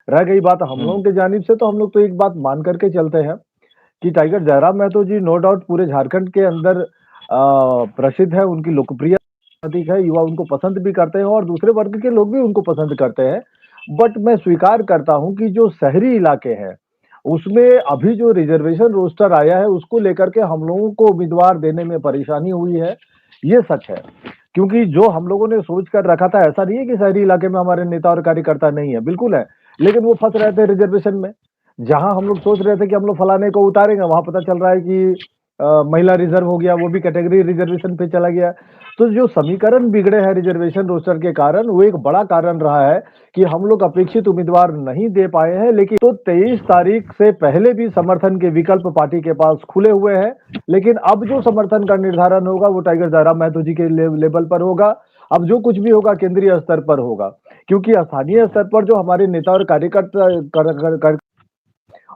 रह गई बात हम हुँ, लोगों की जानिब से, तो हम लोग तो एक बात मान करके चलते हैं कि टाइगर जयराम महतो जी नो डाउट पूरे झारखंड के अंदर प्रसिद्ध है, उनकी लोकप्रिय प्रतीक है, युवा उनको पसंद भी करते हैं और दूसरे वर्ग के लोग भी उनको पसंद करते हैं। बट मैं स्वीकार करता हूँ कि जो शहरी इलाके हैं, उसमें अभी जो रिजर्वेशन रोस्टर आया है, उसको लेकर के हम लोगों को उम्मीदवार देने में परेशानी हुई है, ये सच है। क्योंकि जो हम लोगों ने सोच कर रखा था, ऐसा नहीं है कि शहरी इलाके में हमारे नेता और कार्यकर्ता नहीं है, बिल्कुल है, लेकिन वो फँस रहे थे रिजर्वेशन में। जहां हम लोग सोच रहे थे कि हम लोग फलाने को उतारेंगे, वहां पता चल रहा है कि महिला रिजर्व हो गया, वो भी कैटेगरी रिजर्वेशन पे चला गया। तो जो समीकरण बिगड़े हैं रिजर्वेशन रोस्टर के कारण, वो एक बड़ा कारण रहा है कि हम लोग अपेक्षित उम्मीदवार नहीं दे पाए हैं। लेकिन तो 23 तारीख से पहले भी समर्थन के विकल्प पार्टी के पास खुले हुए हैं, लेकिन अब जो समर्थन का निर्धारण होगा वो टाइगर जयराम महतो जी के लेवल पर होगा। अब जो कुछ भी होगा केंद्रीय स्तर पर होगा, क्योंकि स्थानीय स्तर पर जो हमारे नेता और कार्यकर्ता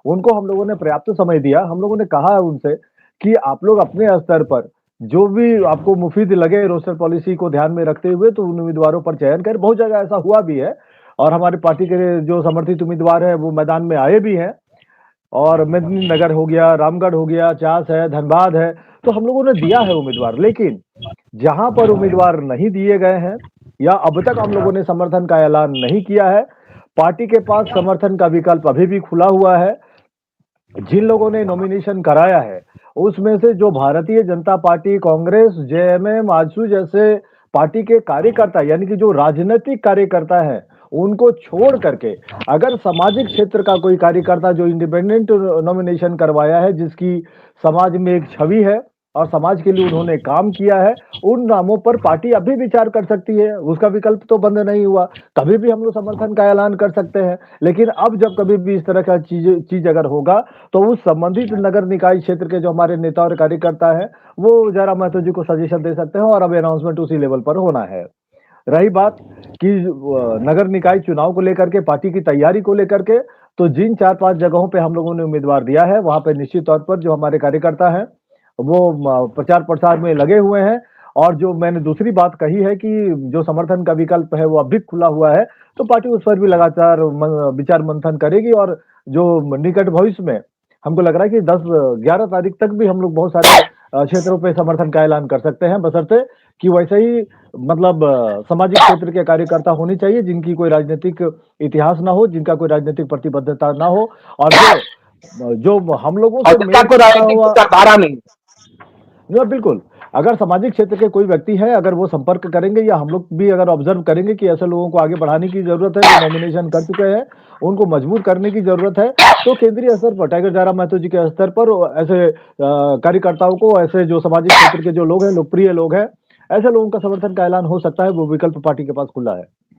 उनको हम लोगों ने पर्याप्त समय दिया। हम लोगों ने कहा है उनसे कि आप लोग अपने स्तर पर जो भी आपको मुफीद लगे रोस्टर पॉलिसी को ध्यान में रखते हुए तो उन उम्मीदवारों पर चयन करें। बहुत जगह ऐसा हुआ भी है और हमारी पार्टी के जो समर्थित उम्मीदवार हैं वो मैदान में आए भी हैं। और मेदिनीनगर हो गया, रामगढ़ हो गया, चास है, धनबाद है, तो हम लोगों ने दिया है उम्मीदवार। लेकिन जहां पर उम्मीदवार नहीं दिए गए हैं या अब तक हम लोगों ने समर्थन का ऐलान नहीं किया है, पार्टी के पास समर्थन का विकल्प अभी भी खुला हुआ है। जिन लोगों ने नॉमिनेशन कराया है, उसमें से जो भारतीय जनता पार्टी, कांग्रेस, जेएमएम, आजसू जैसे पार्टी के कार्यकर्ता यानी कि जो राजनीतिक कार्यकर्ता हैं, उनको छोड़ करके अगर सामाजिक क्षेत्र का कोई कार्यकर्ता जो इंडिपेंडेंट नॉमिनेशन करवाया है, जिसकी समाज में एक छवि है और समाज के लिए उन्होंने काम किया है, उन नामों पर पार्टी अभी विचार कर सकती है। उसका विकल्प तो बंद नहीं हुआ, कभी भी हम लोग समर्थन का ऐलान कर सकते हैं। लेकिन अब जब कभी भी इस तरह का चीज अगर होगा तो उस संबंधित नगर निकाय क्षेत्र के जो हमारे नेता और कार्यकर्ता हैं, वो जयराम महतो जी को सजेशन दे सकते हैं और अब अनाउंसमेंट उसी लेवल पर होना है। रही बात कि नगर निकाय चुनाव को लेकर के, पार्टी की तैयारी को लेकर के, तो जिन 4-5 जगहों पे हम लोगों ने उम्मीदवार दिया है, वहां पे निश्चित तौर पर जो हमारे कार्यकर्ता हैं, वो प्रचार प्रसार में लगे हुए हैं। और जो मैंने दूसरी बात कही है कि जो समर्थन का विकल्प है वो अब भी खुला हुआ है, तो पार्टी उस पर भी लगातार विचार मंथन करेगी और जो निकट भविष्य में हमको लग रहा है कि 10-11 तारीख तक भी हम लोग बहुत सारे क्षेत्रों पे समर्थन का ऐलान कर सकते हैं, बशर्ते कि वैसे ही मतलब सामाजिक क्षेत्र के कार्यकर्ता होने चाहिए जिनकी कोई राजनीतिक इतिहास ना हो, जिनका कोई राजनीतिक प्रतिबद्धता ना हो और जो जो हम लोगों और से जिनका मेल कोई खाता राजनीतिक हुआ। विचारधारा नहीं। जी, बिल्कुल। अगर सामाजिक क्षेत्र के कोई व्यक्ति है, अगर वो संपर्क करेंगे या हम लोग भी अगर ऑब्जर्व करेंगे कि ऐसे लोगों को आगे बढ़ाने की ज़रूरत है, जो नॉमिनेशन कर चुके हैं, उनको मजबूत करने की ज़रूरत है, तो केंद्रीय स्तर पर टाइगर जयराम महतो जी के स्तर पर ऐसे कार्यकर्ताओं को, ऐसे जो सामाजिक क्षेत्र के जो लोग हैं, लोकप्रिय लोग हैं, ऐसे लोगों का समर्थन का ऐलान हो सकता है, वो विकल्प पार्टी के पास खुला है।